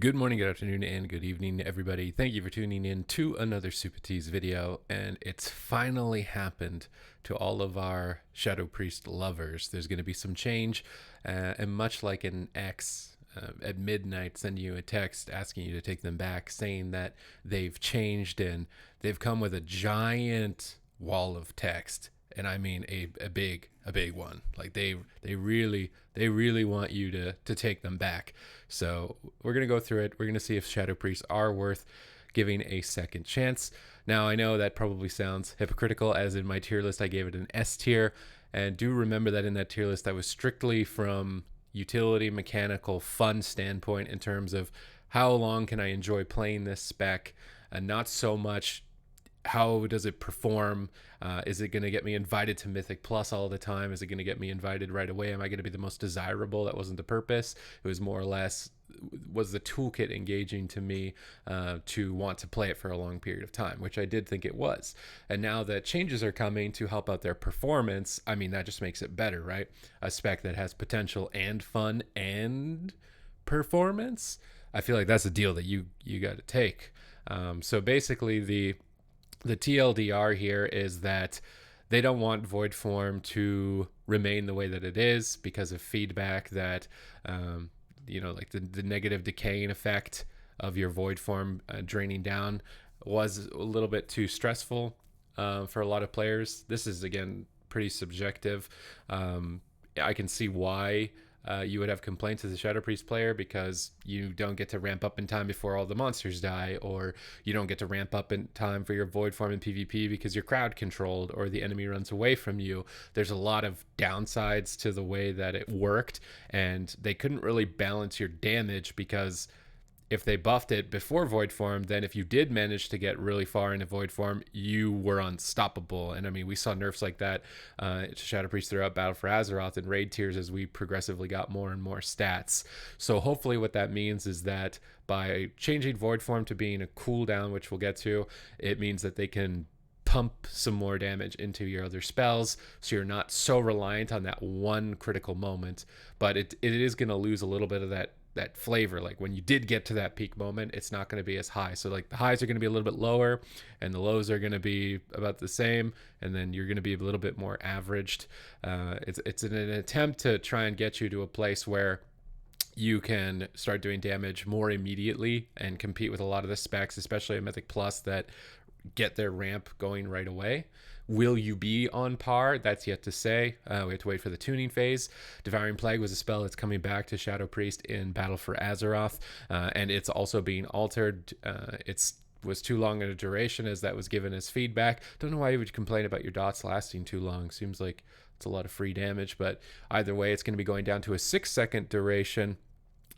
Good morning, good afternoon, and good evening, everybody. Thank you for tuning in to another Supatease video, and it's finally happened to all of our Shadow Priest lovers. There's going to be some change, and much like an ex at midnight sending you a text asking you to take them back, saying that they've changed and they've come with a giant wall of text. And I mean a big one. Like they really want you to take them back. So we're gonna go through it. We're gonna see if Shadow Priests are worth giving a second chance. Now I know that probably sounds hypocritical, as in my tier list I gave it an S tier, and do remember that in that tier list I was strictly from utility, mechanical, fun standpoint in terms of how long can I enjoy playing this spec, and not so much how does it perform. Is it going to get me invited to Mythic Plus all the time? Is it going to get me invited right away? Am I going to be the most desirable? That wasn't the purpose. It was more or less, was the toolkit engaging to me to want to play it for a long period of time, which I did think it was. And now that changes are coming to help out their performance, I mean, that just makes it better, right? A spec that has potential and fun and performance, I feel like that's a deal that you got to take. So basically the TLDR here is that they don't want Voidform to remain the way that it is because of feedback that, like the negative decaying effect of your Voidform draining down was a little bit too stressful for a lot of players. This is, again, pretty subjective. I can see why you would have complaints as a Shadow Priest player, because you don't get to ramp up in time before all the monsters die, or you don't get to ramp up in time for your Voidform in PvP because you're crowd controlled or the enemy runs away from you. There's a lot of downsides to the way that it worked, and they couldn't really balance your damage, because if they buffed it before Voidform, then if you did manage to get really far into Voidform, you were unstoppable. And I mean, we saw nerfs like that to Shadow Priest throughout Battle for Azeroth and raid tiers as we progressively got more and more stats. So hopefully what that means is that by changing Voidform to being a cooldown, which we'll get to, it means that they can pump some more damage into your other spells, so you're not so reliant on that one critical moment. But it is going to lose a little bit of that flavor. Like when you did get to that peak moment, it's not going to be as high. So like the highs are going to be a little bit lower and the lows are going to be about the same, and then you're going to be a little bit more averaged. It's an attempt to try and get you to a place where you can start doing damage more immediately and compete with a lot of the specs, especially a Mythic Plus, that get their ramp going right away. Will you be on par? That's yet to say. We have to wait for the tuning phase. Devouring Plague was a spell that's coming back to Shadow Priest in Battle for Azeroth, and it's also being altered. It's was too long in a duration, as that was given as feedback. Don't know why you would complain about your dots lasting too long. Seems like it's a lot of free damage, but either way, it's going to be going down to a 6-second duration.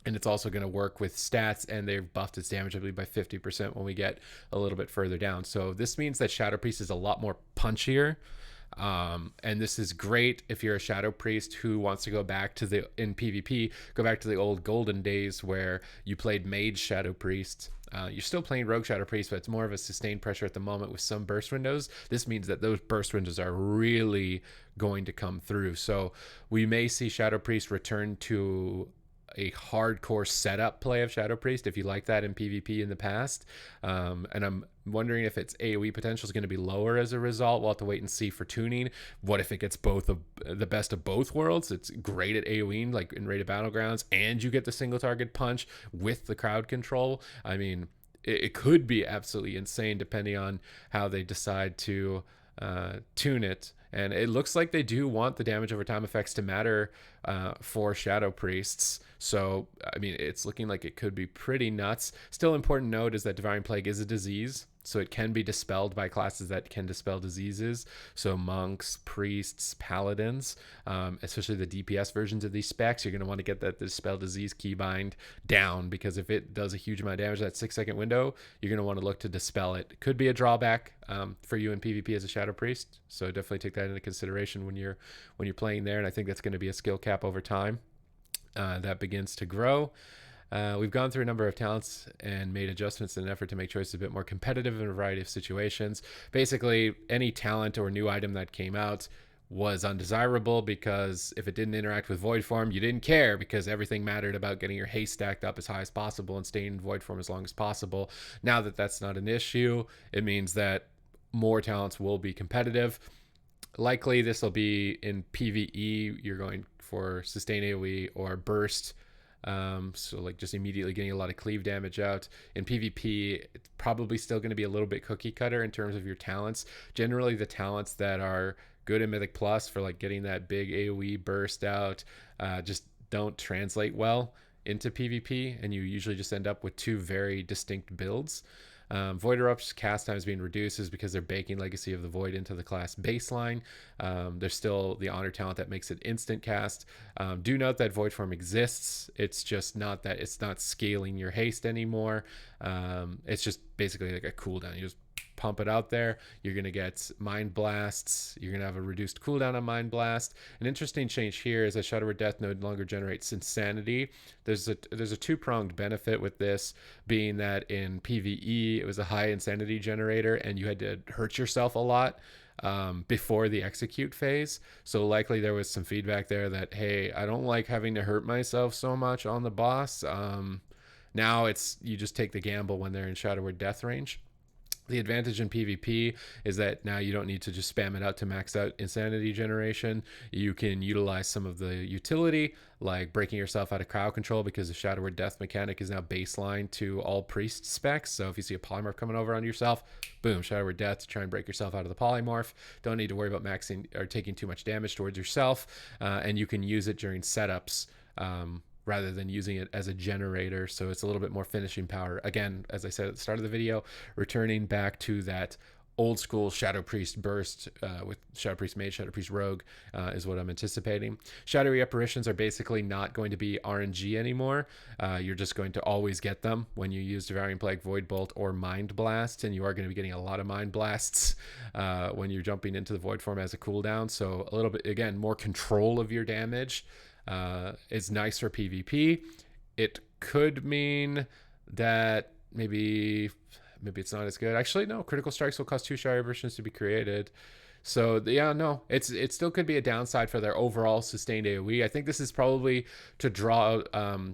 And it's also going to work with stats, and they've buffed its damage, I believe, by 50% when we get a little bit further down. So this means that Shadow Priest is a lot more punchier. And this is great if you're a Shadow Priest who wants to go back to in PvP, go back to the old golden days where you played Mage Shadow Priest. You're still playing Rogue Shadow Priest, but it's more of a sustained pressure at the moment with some burst windows. This means that those burst windows are really going to come through. So we may see Shadow Priest return to a hardcore setup play of Shadow Priest if you like that in PvP in the past. And I'm wondering if its AoE potential is going to be lower as a result. We'll have to wait and see for tuning. What if it gets the best of both worlds? It's great at AoE, like in Rated Battlegrounds, and you get the single target punch with the crowd control. I mean, it could be absolutely insane depending on how they decide to tune it. And it looks like they do want the damage over time effects to matter for Shadow Priests. So, I mean, it's looking like it could be pretty nuts. Still, important note is that Devouring Plague is a disease, so it can be dispelled by classes that can dispel diseases. So monks, priests, paladins, especially the DPS versions of these specs, you're going to want to get that dispel disease keybind down, because if it does a huge amount of damage, that 6-second window, you're going to want to look to dispel it. It could be a drawback for you in PvP as a Shadow Priest, so definitely take that into consideration when you're playing there. And I think that's going to be a skill cap over time that begins to grow. We've gone through a number of talents and made adjustments in an effort to make choices a bit more competitive in a variety of situations. Basically, any talent or new item that came out was undesirable, because if it didn't interact with Voidform, you didn't care, because everything mattered about getting your haste stacked up as high as possible and staying in Voidform as long as possible. Now that that's not an issue, it means that more talents will be competitive. Likely this will be in PvE. You're going for sustain AoE or burst, so like just immediately getting a lot of cleave damage out. In PvP, it's probably still going to be a little bit cookie cutter in terms of your talents. Generally, the talents that are good in Mythic Plus for like getting that big AoE burst out just don't translate well into PvP, and you usually just end up with two very distinct builds. Void Erupt's cast time is being reduced is because they're baking Legacy of the Void into the class baseline. There's still the Honor talent that makes it instant cast. Do note that Void Form exists. It's just not that it's not scaling your haste anymore. It's just basically like a cooldown. You just pump it out there. You're going to get Mind Blasts. You're going to have a reduced cooldown on Mind Blast. An interesting change here is that Shadow Word Death no longer generates Insanity. There's a two-pronged benefit with this, being that in PvE, it was a high Insanity generator, and you had to hurt yourself a lot before the execute phase. So likely there was some feedback there that, hey, I don't like having to hurt myself so much on the boss. Now it's you just take the gamble when they're in Shadow Word Death range. The advantage in PvP is that now you don't need to just spam it out to max out Insanity generation. You can utilize some of the utility, like breaking yourself out of crowd control, because the Shadow Word Death mechanic is now baseline to all priest specs. So if you see a polymorph coming over on yourself, boom, Shadow Word Death to try and break yourself out of the polymorph. Don't need to worry about maxing or taking too much damage towards yourself. And you can use it during setups. Rather than using it as a generator, so it's a little bit more finishing power. Again, as I said at the start of the video, returning back to that old school Shadow Priest burst with Shadow Priest Mage, Shadow Priest Rogue is what I'm anticipating. Shadowy Apparitions are basically not going to be RNG anymore. You're just going to always get them when you use Devouring Plague, Void Bolt, or Mind Blast, and you are going to be getting a lot of Mind Blasts when you're jumping into the Void form as a cooldown. So a little bit, again, more control of your damage. Is nice for PvP. It could mean that maybe it's not as good. Actually, no. Critical strikes will cost 2 Shadow versions to be created. So yeah, no, it still could be a downside for their overall sustained AoE. I think this is probably to draw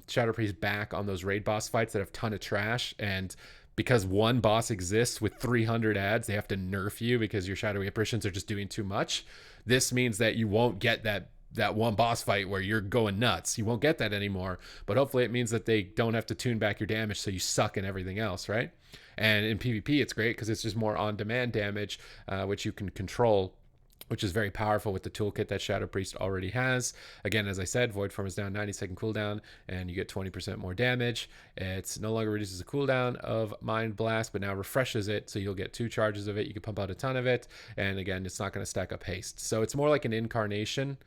Shadow Priest back on those raid boss fights that have a ton of trash, and because one boss exists with 300 ads, they have to nerf you because your Shadowy Apparitions are just doing too much. This means that you won't get that one boss fight where you're going nuts. You won't get that anymore, but hopefully it means that they don't have to tune back your damage so you suck in everything else, right? And in PvP, it's great because it's just more on-demand damage, which you can control, which is very powerful with the toolkit that Shadow Priest already has. Again, as I said, Void Form is down 90-second cooldown, and you get 20% more damage. It's no longer reduces the cooldown of Mind Blast, but now refreshes it, so you'll get 2 charges of it. You can pump out a ton of it, and again, it's not going to stack up haste. So it's more like an incarnation.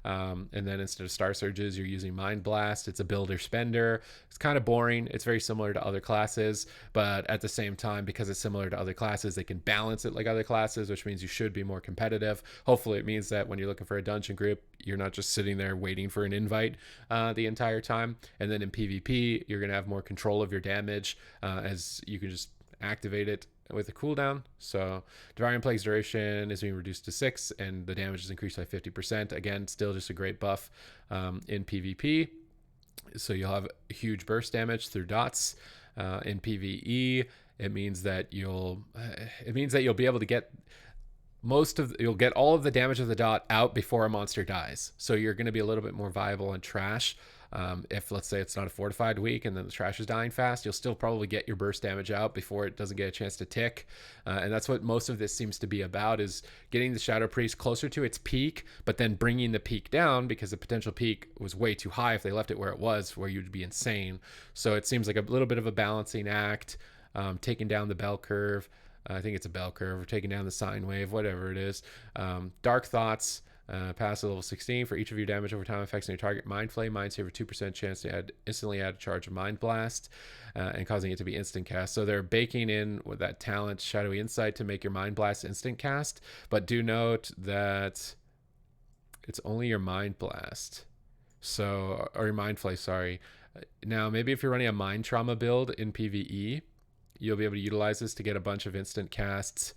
And then instead of Star Surges, you're using Mind Blast. It's a builder spender. It's kind of boring. It's very similar to other classes, but at the same time, because it's similar to other classes, they can balance it like other classes, which means you should be more competitive. Hopefully it means that when you're looking for a dungeon group, you're not just sitting there waiting for an invite the entire time. And then in PvP, you're going to have more control of your damage as you can just activate it with a cooldown. So Devouring Plague's duration is being reduced to 6, and the damage is increased by 50%. Again, still just a great buff in PvP. So you'll have huge burst damage through dots. In PvE, it means that you'll be able to get you'll get all of the damage of the dot out before a monster dies. So you're going to be a little bit more viable in trash. If let's say it's not a fortified week and then the trash is dying fast, you'll still probably get your burst damage out before it doesn't get a chance to tick. And that's what most of this seems to be about, is getting the Shadow Priest closer to its peak, but then bringing the peak down, because the potential peak was way too high if they left it where it was, where you'd be insane. So it seems like a little bit of a balancing act, taking down the bell curve. I think it's a bell curve, or taking down the sine wave, whatever it is. Dark Thoughts. Pass to level 16 for each of your damage over time effects on your target. Mind Flay, Mind Saver, 2% chance to instantly add a charge of Mind Blast, and causing it to be instant cast. So they're baking in with that talent, Shadowy Insight, to make your Mind Blast instant cast. But do note that it's only your Mind Blast, or your Mind Flay, sorry. Now, maybe if you're running a Mind Trauma build in PvE, you'll be able to utilize this to get a bunch of instant casts,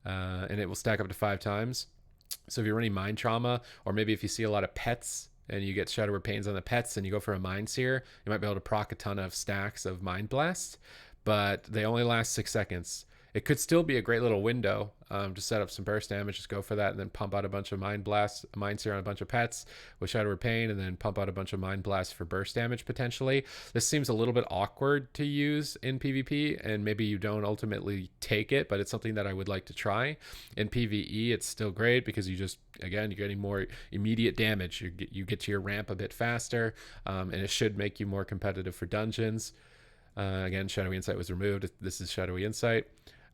and it will stack up to 5 times. So if you're running Mind Trauma, or maybe if you see a lot of pets and you get Shadow Word Pains on the pets and you go for a Mind Sear, you might be able to proc a ton of stacks of Mind Blast, but they only last 6 seconds. It could still be a great little window to set up some burst damage. Just go for that and then pump out a bunch of Mind Blast, Mind Sear on a bunch of pets with Shadow Word Pain, and then pump out a bunch of Mind Blast for burst damage potentially. This seems a little bit awkward to use in PvP, and maybe you don't ultimately take it, but it's something that I would like to try. In PvE, it's still great because you just, again, you're getting more immediate damage. You get to your ramp a bit faster, and it should make you more competitive for dungeons. Again, Shadowy Insight was removed. This is Shadowy Insight.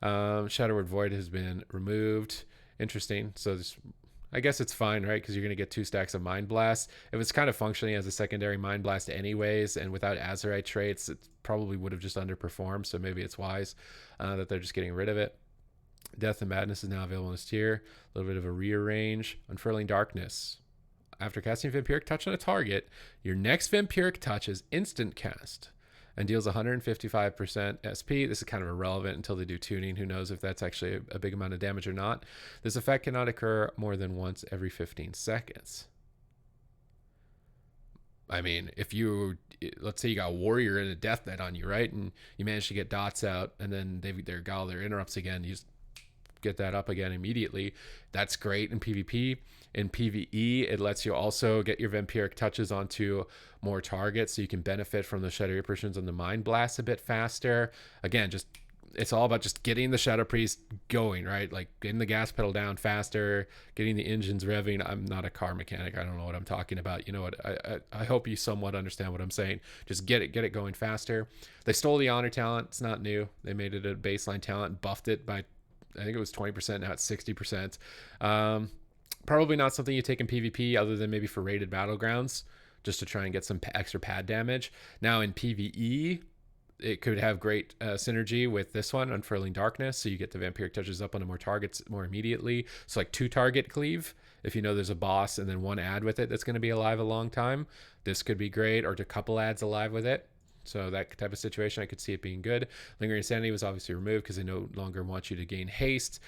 Shadow Word Void has been removed. Interesting. So this, I guess it's fine, right? Because you're going to get 2 stacks of Mind Blast. If it's kind of functioning as a secondary Mind Blast anyways, and without Azurite traits, it probably would have just underperformed. So maybe it's wise that they're just getting rid of it. Death and Madness is now available in this tier. A little bit of a rearrange. Unfurling Darkness. After casting Vampiric Touch on a target, your next Vampiric Touch is instant cast and deals 155% SP. This is kind of irrelevant until they do tuning. Who knows if that's actually a big amount of damage or not. This effect cannot occur more than once every 15 seconds. I mean, if you, let's say you got a Warrior and a Death Knight on you, right? And you manage to get dots out, and then their interrupts again. You just get that up again immediately. That's great in PvP. In PvE, it lets you also get your Vampiric Touches onto more targets, so you can benefit from the Shadow Repercussions and the Mind Blast a bit faster. Again, just it's all about just getting the Shadow Priest going, right? Like getting the gas pedal down faster, getting the engines revving. I'm not a car mechanic. I don't know what I'm talking about. You know what? I hope you somewhat understand what I'm saying. Just get it going faster. They stole the Honor talent. It's not new. They made it a baseline talent and buffed it by, I think it was 20%. Now it's 60%. Probably not something you take in PvP other than maybe for rated battlegrounds, just to try and get some extra pad damage. Now in PvE, it could have great synergy with this one, Unfurling Darkness, so you get the Vampiric Touches up onto more targets more immediately. So like 2 target cleave, if you know there's a boss and then 1 ad with it that's going to be alive a long time, this could be great, or to couple ads alive with it. So that type of situation, I could see it being good. Lingering Insanity was obviously removed because they no longer want you to gain haste.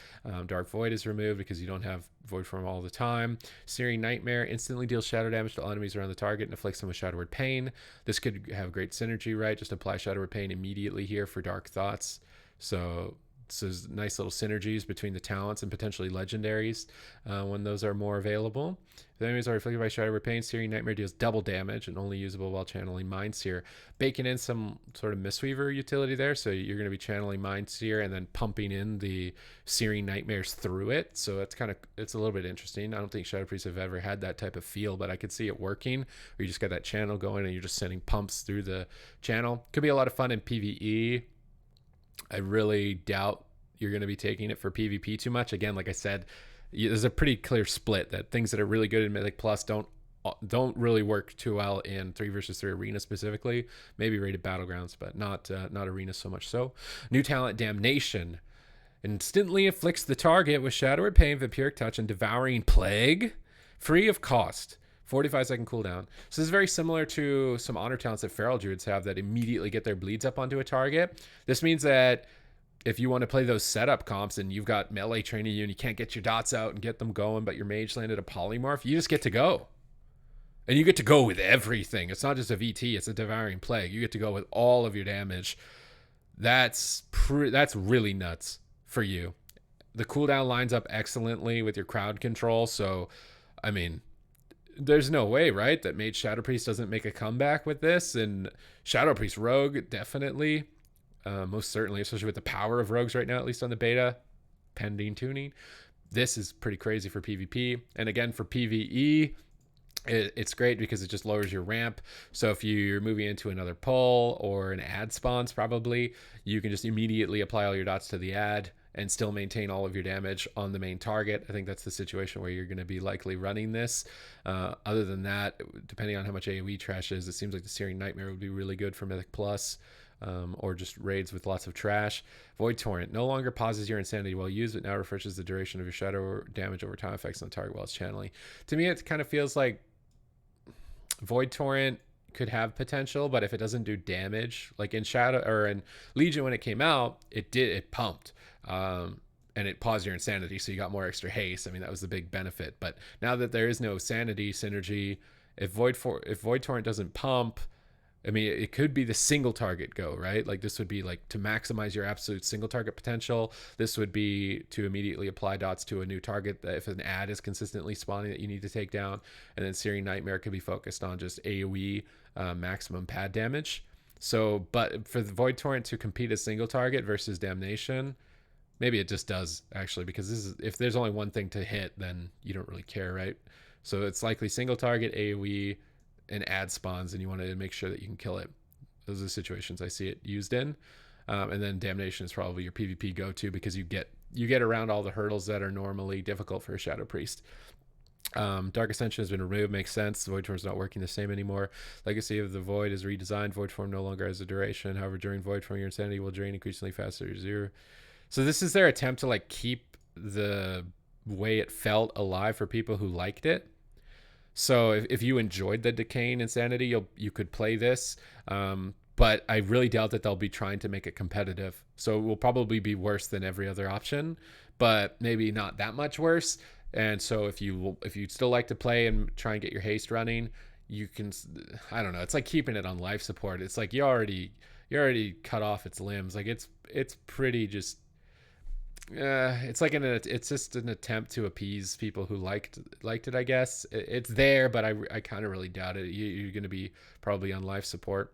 Dark Void is removed because you don't have Voidform all the time. Searing Nightmare instantly deals shadow damage to all enemies around the target and afflicts them with Shadow Word Pain. This could have great synergy, right? Just apply Shadow Word Pain immediately here for Dark Thoughts. So there's nice little synergies between the talents and potentially legendaries when those are more available. If the enemies are afflicted by Shadow Word Pain, Searing Nightmare deals double damage and only usable while channeling Mind Sear. Baking in some sort of Mistweaver utility there, so you're going to be channeling Mind Sear and then pumping in the Searing Nightmares through it. So it's a little bit interesting. I don't think Shadow Priests have ever had that type of feel, but I could see it working, where you just got that channel going and you're just sending pumps through the channel. Could be a lot of fun in PvE. I really doubt you're going to be taking it for PvP too much. Again, like I said, there's a pretty clear split that things that are really good in Mythic Plus don't really work too well in 3 versus 3 arena specifically. Maybe rated battlegrounds, but not arena so much so. New talent, Damnation. Instantly afflicts the target with Shadow Word Pain, Vampiric Touch, and Devouring Plague, free of cost. 45-second cooldown. So this is very similar to some honor talents that Feral Druids have that immediately get their bleeds up onto a target. This means that if you want to play those setup comps and you've got melee training you and you can't get your dots out and get them going, but your mage landed a polymorph, you just get to go. And you get to go with everything. It's not just a VT, it's a Devouring Plague. You get to go with all of your damage. That's really nuts for you. The cooldown lines up excellently with your crowd control. So, I mean, there's no way, right, that Mage Shadow Priest doesn't make a comeback with this. And Shadow Priest Rogue, definitely. Most certainly, especially with the power of rogues right now, at least on the beta, pending tuning. This is pretty crazy for PvP. And again, for PvE, it's great because it just lowers your ramp. So if you're moving into another pull or an ad spawns, probably, you can just immediately apply all your dots to the ad and still maintain all of your damage on the main target. I think that's the situation where you're going to be likely running this. Other than that, depending on how much AoE trash is, it seems like the Searing Nightmare would be really good for Mythic Plus. Or just raids with lots of trash. Void Torrent no longer pauses your insanity while used, but now refreshes the duration of your shadow damage over time effects on the target while it's channeling. To me, it kind of feels like Void Torrent could have potential, but if it doesn't do damage, like in Shadow or in Legion when it came out, it pumped. and it paused your insanity, so you got more extra haste. I mean, that was the big benefit. But now that there is no sanity synergy, if Void Torrent doesn't pump, I mean, it could be the single target go, right? Like this would be like to maximize your absolute single target potential. This would be to immediately apply dots to a new target that if an ad is consistently spawning that you need to take down. And then Searing Nightmare could be focused on just AoE maximum pad damage. So, but for the Void Torrent to compete as single target versus Damnation, maybe it just does actually, because this is, if there's only one thing to hit, then you don't really care, right? So it's likely single target AoE and ad spawns, and you want to make sure that you can kill it. Those are the situations I see it used in. And then Damnation is probably your PvP go-to, because you get around all the hurdles that are normally difficult for a Shadow Priest. Dark Ascension has been removed, makes sense. The Void Form is not working the same anymore. Legacy of the Void is redesigned. Void Form no longer has a duration. However, during Void Form, your insanity will drain increasingly faster to 0. So this is their attempt to like keep the way it felt alive for people who liked it. So if you enjoyed the decaying insanity, you could play this. But I really doubt that they'll be trying to make it competitive. So it will probably be worse than every other option, but maybe not that much worse. And so if you still like to play and try and get your haste running, you can, I don't know, it's like keeping it on life support. It's like you already cut off its limbs. Like it's pretty just, it's like it's just an attempt to appease people who liked it, I guess. It's there, but I kind of really doubt it. You're going to be probably on life support.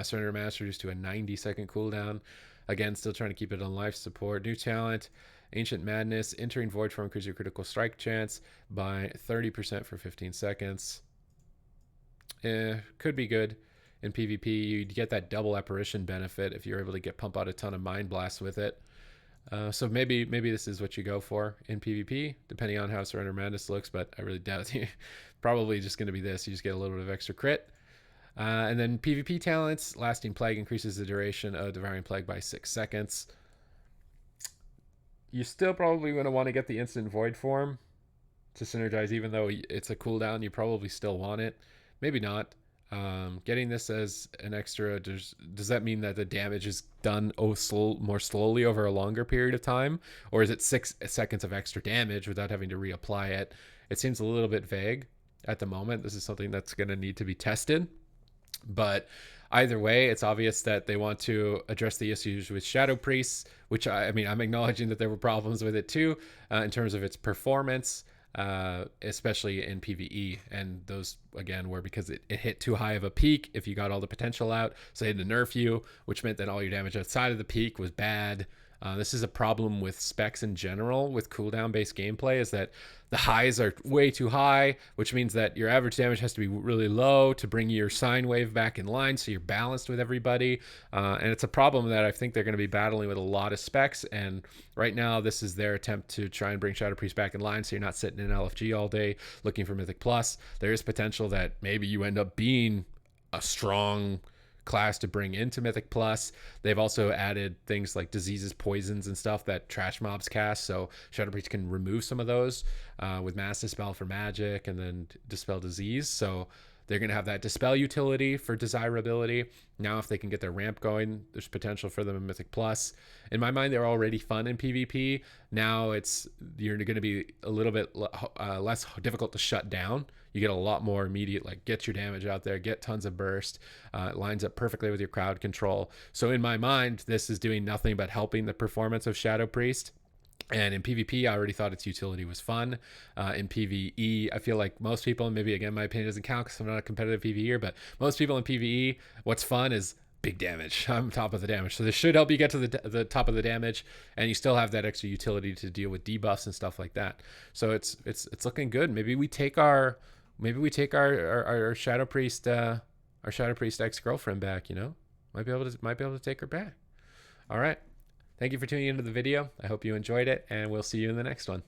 Surrender Master reduced to a 90-second cooldown. Again, still trying to keep it on life support. New talent, Ancient Madness. Entering Void Form increases your critical strike chance by 30% for 15 seconds. Could be good in PvP. You'd get that double apparition benefit if you're able to pump out a ton of Mind Blasts with it. So maybe this is what you go for in PvP, depending on how Surrender Madness looks, but I really doubt it. Probably just going to be this. You just get a little bit of extra crit. And then PvP talents, Lasting Plague increases the duration of Devouring Plague by 6 seconds. You still probably going to want to get the Instant Void Form to synergize, even though it's a cooldown. You probably still want it. Maybe not. Getting this as an extra, does that mean that the damage is done more slowly over a longer period of time? Or is it 6 seconds of extra damage without having to reapply it? It seems a little bit vague at the moment. This is something that's going to need to be tested. But either way, it's obvious that they want to address the issues with Shadow Priests, which I mean, I'm acknowledging that there were problems with it too, in terms of its performance. Especially in PvE, and those again were because it hit too high of a peak if you got all the potential out, so they had to nerf you, which meant that all your damage outside of the peak was bad. This is a problem with specs in general with cooldown based gameplay, is that the highs are way too high, which means that your average damage has to be really low to bring your sine wave back in line so you're balanced with everybody. And it's a problem that I think they're going to be battling with a lot of specs. And right now, this is their attempt to try and bring Shadow Priest back in line so you're not sitting in LFG all day looking for Mythic Plus. There is potential that maybe you end up being a strong class to bring into Mythic Plus. They've also added things like diseases, poisons, and stuff that trash mobs cast, so Shadow Priest can remove some of those with Mass Dispel for magic and then Dispel Disease. So they're going to have that Dispel utility for desirability. Now, if they can get their ramp going, there's potential for them in Mythic Plus. In my mind, they're already fun in PvP. Now you're going to be a little bit less difficult to shut down. You get a lot more immediate, like get your damage out there, get tons of burst. It lines up perfectly with your crowd control. So in my mind, this is doing nothing but helping the performance of Shadow Priest. And in PvP, I already thought its utility was fun. In PvE, I feel like most people, and maybe again, my opinion doesn't count because I'm not a competitive PvEer, but most people in PvE, what's fun is big damage. I'm top of the damage. So this should help you get to the top of the damage, and you still have that extra utility to deal with debuffs and stuff like that. So it's looking good. Maybe we take our Shadow Priest ex-girlfriend back, you know? Might be able to take her back. All right. Thank you for tuning into the video. I hope you enjoyed it, and we'll see you in the next one.